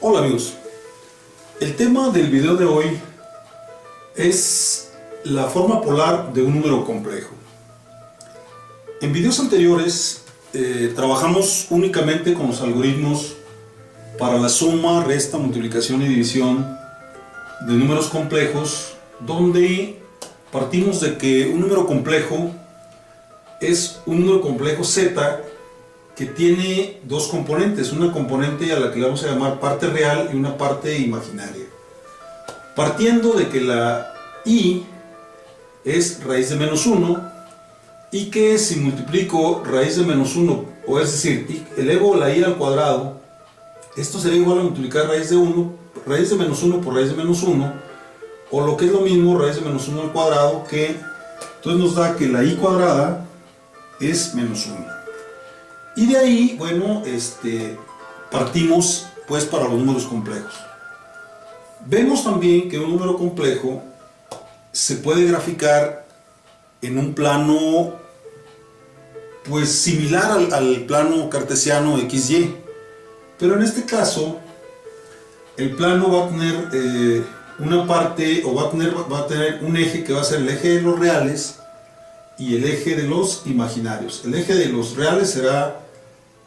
Hola amigos, el tema del video de hoy es la forma polar de un número complejo. En videos anteriores trabajamos únicamente con los algoritmos para la suma, resta, multiplicación y división de números complejos, donde partimos de que un número complejo es un número complejo z que tiene dos componentes, una componente a la que le vamos a llamar parte real y una parte imaginaria. Partiendo de que la i es raíz de menos 1 y que si multiplico raíz de menos 1, o es decir, elevo la i al cuadrado, esto sería igual a multiplicar raíz de menos 1 por raíz de menos 1, o lo que es lo mismo, raíz de menos 1 al cuadrado, que entonces nos da que la i cuadrada es menos 1. Y de ahí, bueno, partimos pues para los números complejos. Vemos también que un número complejo se puede graficar en un plano pues similar al plano cartesiano XY, pero en este caso el plano va a tener una parte, o va a tener un eje que va a ser el eje de los reales y el eje de los imaginarios. El eje de los reales será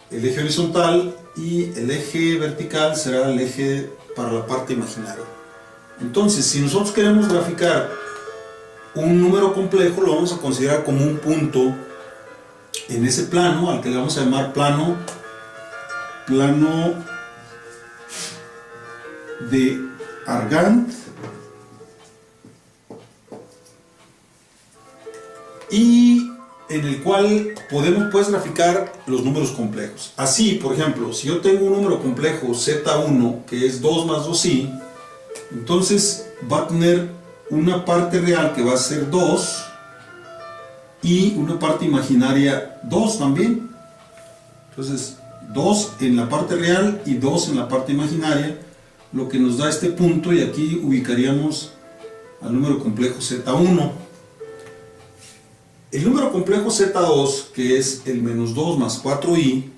el eje horizontal y el eje vertical será el eje para la parte imaginaria. Entonces, si nosotros queremos graficar un número complejo, lo vamos a considerar como un punto en ese plano, al que le vamos a llamar plano de Argand, y en el cual podemos pues graficar los números complejos. Así, por ejemplo, si yo tengo un número complejo z1 que es 2 más 2i, entonces va a tener una parte real que va a ser 2 y una parte imaginaria 2 también. Entonces 2 en la parte real y 2 en la parte imaginaria, lo que nos da este punto, y aquí ubicaríamos al número complejo z1. El número complejo z2, que es el menos 2 más 4i,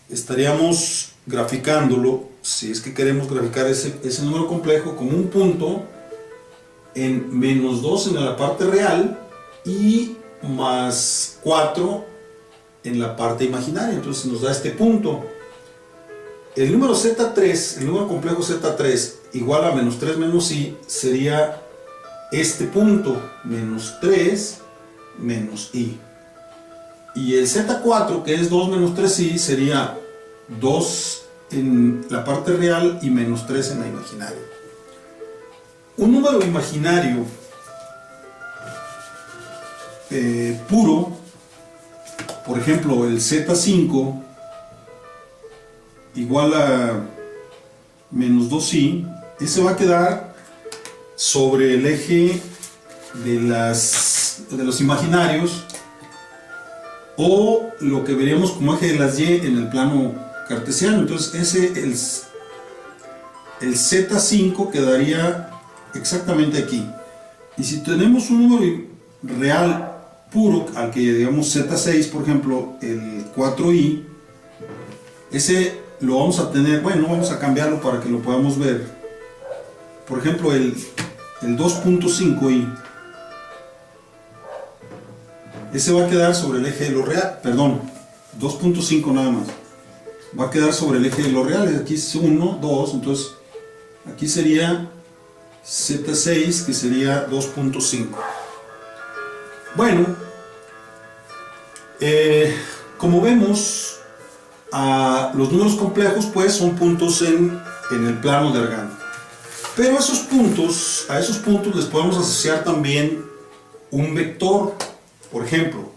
estaríamos graficándolo, si es que queremos graficar ese número complejo, como un punto en menos 2 en la parte real y más 4 en la parte imaginaria. Entonces nos da este punto. El número z3, el número complejo z3 igual a menos 3 menos i, sería este punto, menos 3 menos i. Y el z4, que es 2 menos 3i, sería 2 en la parte real y menos 3 en la imaginaria. Un número imaginario puro, por ejemplo el z5 igual a menos 2i, ese va a quedar sobre el eje de los imaginarios, o lo que veríamos como eje de las y en el plano cartesiano. Entonces el z5 quedaría exactamente aquí. Y si tenemos un número real puro, al que digamos z6, por ejemplo el 4i, ese lo vamos a tener, bueno, vamos a cambiarlo para que lo podamos ver. Por ejemplo el 2.5i, ese va a quedar sobre el eje de los reales, perdón, 2.5 nada más, va a quedar sobre el eje de los reales. Aquí es 1, 2, entonces aquí sería z6, que sería 2.5. Bueno, como vemos, los números complejos pues son puntos en el plano de Argand. Pero a esos puntos les podemos asociar también un vector. Por ejemplo,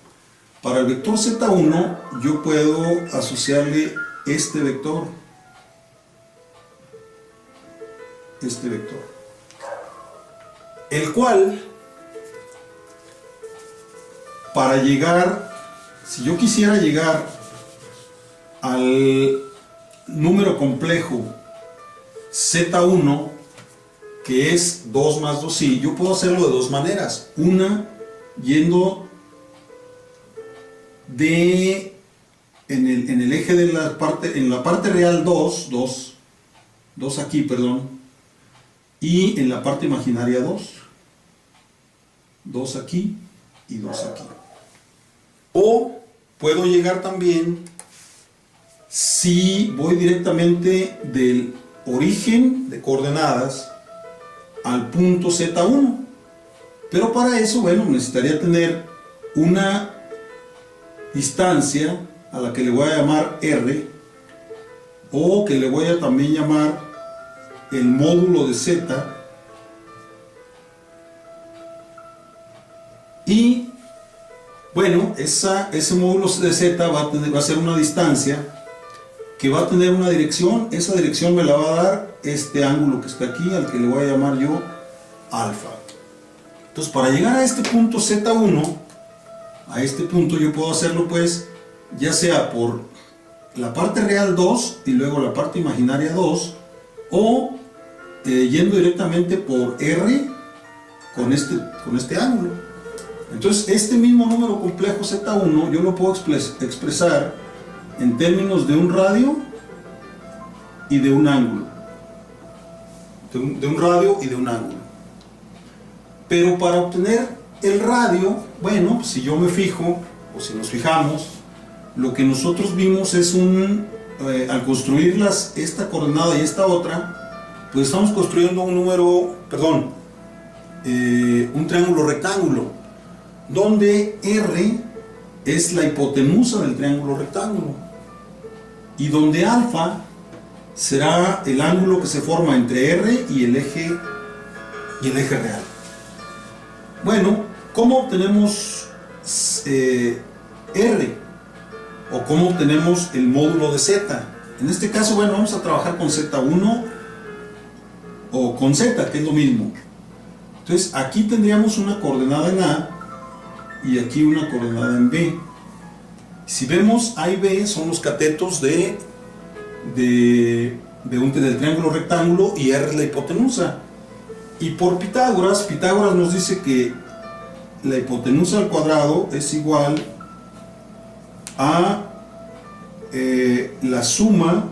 para el vector z1 yo puedo asociarle este vector, el cual, para llegar, si yo quisiera llegar al número complejo z1, que es 2 más 2i, yo puedo hacerlo de dos maneras. Una, yendo en el eje de la parte real 2, 2 aquí, perdón, y en la parte imaginaria 2 aquí y 2 aquí. O puedo llegar también, si voy directamente del origen de coordenadas al punto Z1, pero para eso, bueno, necesitaría tener una distancia a la que le voy a llamar R, o que le voy a también llamar el módulo de Z, y bueno, ese módulo de Z va a ser una distancia que va a tener una dirección. Esa dirección me la va a dar este ángulo que está aquí, al que le voy a llamar yo alfa. Entonces, para llegar a este punto Z1, a este punto yo puedo hacerlo pues ya sea por la parte real 2 y luego la parte imaginaria 2, o yendo directamente por R con este ángulo. Entonces, este mismo número complejo Z1 yo lo puedo expresar en términos de un radio y de un ángulo. De un radio y de un ángulo. Pero para obtener el radio, bueno, pues si yo me fijo, o si nos fijamos, lo que nosotros vimos es al construir esta coordenada y esta otra, pues estamos construyendo un triángulo rectángulo, donde R es la hipotenusa del triángulo rectángulo, y donde alfa será el ángulo que se forma entre R y el eje real. Bueno, ¿cómo obtenemos R? ¿O cómo obtenemos el módulo de Z? En este caso, bueno, vamos a trabajar con Z1 o con Z, que es lo mismo. Entonces, aquí tendríamos una coordenada en A y aquí una coordenada en B. Si vemos, A y B son los catetos del triángulo rectángulo, y R es la hipotenusa. Y por Pitágoras nos dice que la hipotenusa al cuadrado es igual a la suma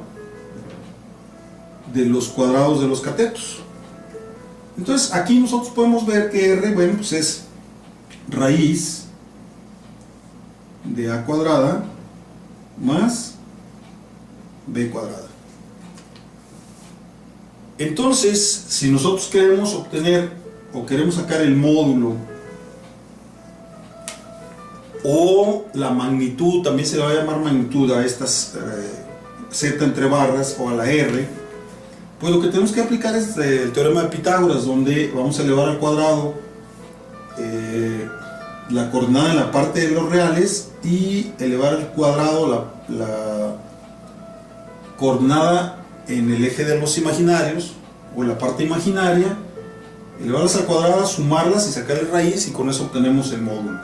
de los cuadrados de los catetos. Entonces aquí nosotros podemos ver que R, bueno, pues es raíz de A cuadrada más B cuadrada. Entonces, si nosotros queremos obtener o queremos sacar el módulo o la magnitud, también se le va a llamar magnitud a estas Z entre barras, o a la R, pues lo que tenemos que aplicar es el teorema de Pitágoras, donde vamos a elevar al cuadrado la coordenada en la parte de los reales y elevar al cuadrado la coordenada en el eje de los imaginarios, o en la parte imaginaria, elevarlas al cuadrado, sumarlas y sacarle raíz, y con eso obtenemos el módulo.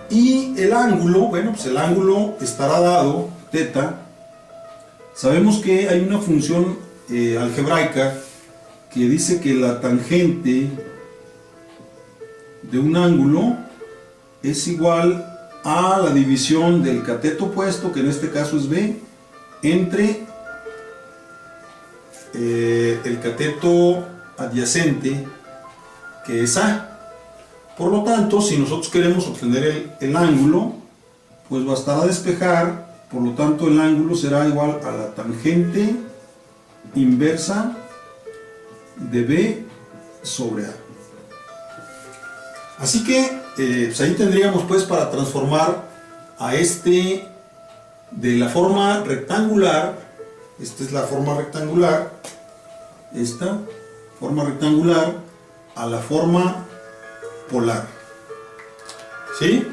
Y el ángulo, bueno, pues el ángulo estará dado, θ. Sabemos que hay una función algebraica que dice que la tangente de un ángulo es igual a la división del cateto opuesto, que en este caso es B, entre el cateto adyacente, que es A. Por lo tanto, si nosotros queremos obtener el ángulo, pues bastará despejar. Por lo tanto, el ángulo será igual a la tangente inversa de B sobre A. Así que pues ahí tendríamos, pues, para transformar a de la forma rectangular, esta es la forma rectangular, esta forma rectangular, a la forma polar. ¿Sí?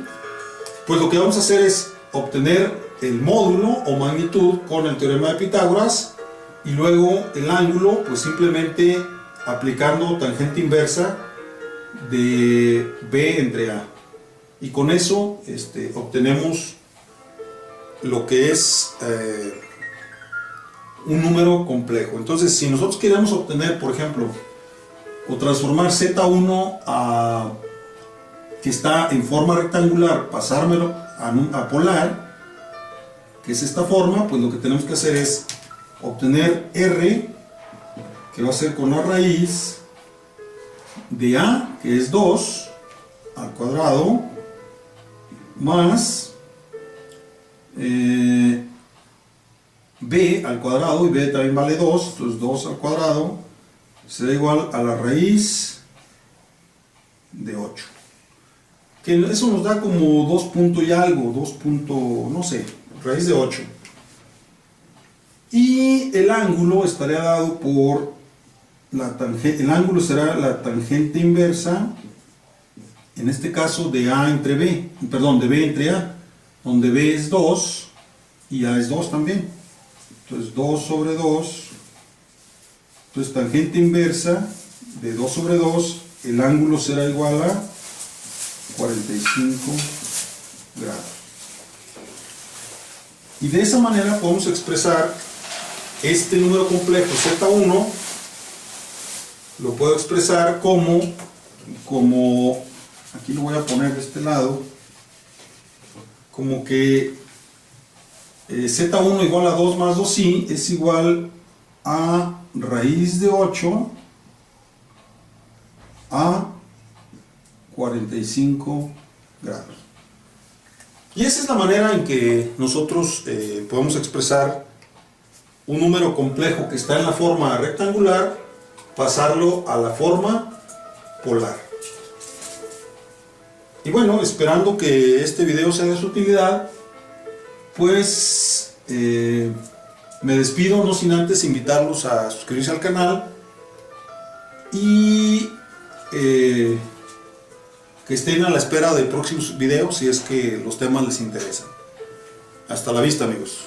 Pues lo que vamos a hacer es obtener el módulo o magnitud con el teorema de Pitágoras, y luego el ángulo, pues simplemente aplicando tangente inversa de B entre A, y con eso obtenemos lo que es un número complejo. Entonces, si nosotros queremos obtener, por ejemplo, o transformar Z1 que está en forma rectangular, pasármelo a polar, que es esta forma, pues lo que tenemos que hacer es obtener R, que va a ser con la raíz de A, que es 2, al cuadrado, más B al cuadrado, y B también vale 2, entonces 2 al cuadrado será igual a la raíz de 8. Que eso nos da como 2 punto y algo, 2 punto, no sé, raíz de 8. Y el ángulo estaría dado por la tangente, el ángulo será la tangente inversa, en este caso de A entre B, perdón, de B entre A, donde B es 2 y A es 2 también. Entonces 2 sobre 2, entonces tangente inversa de 2 sobre 2, el ángulo será igual a 45 grados. Y de esa manera podemos expresar este número complejo Z1, lo puedo expresar como, aquí lo voy a poner de este lado, como que Z1 igual a 2 más 2i es igual a raíz de 8 a 45 grados. Y esa es la manera en que nosotros podemos expresar un número complejo que está en la forma rectangular, pasarlo a la forma polar. Y bueno, esperando que este video sea de su utilidad, pues me despido, no sin antes invitarlos a suscribirse al canal y que estén a la espera de próximos videos si es que los temas les interesan. Hasta la vista, amigos.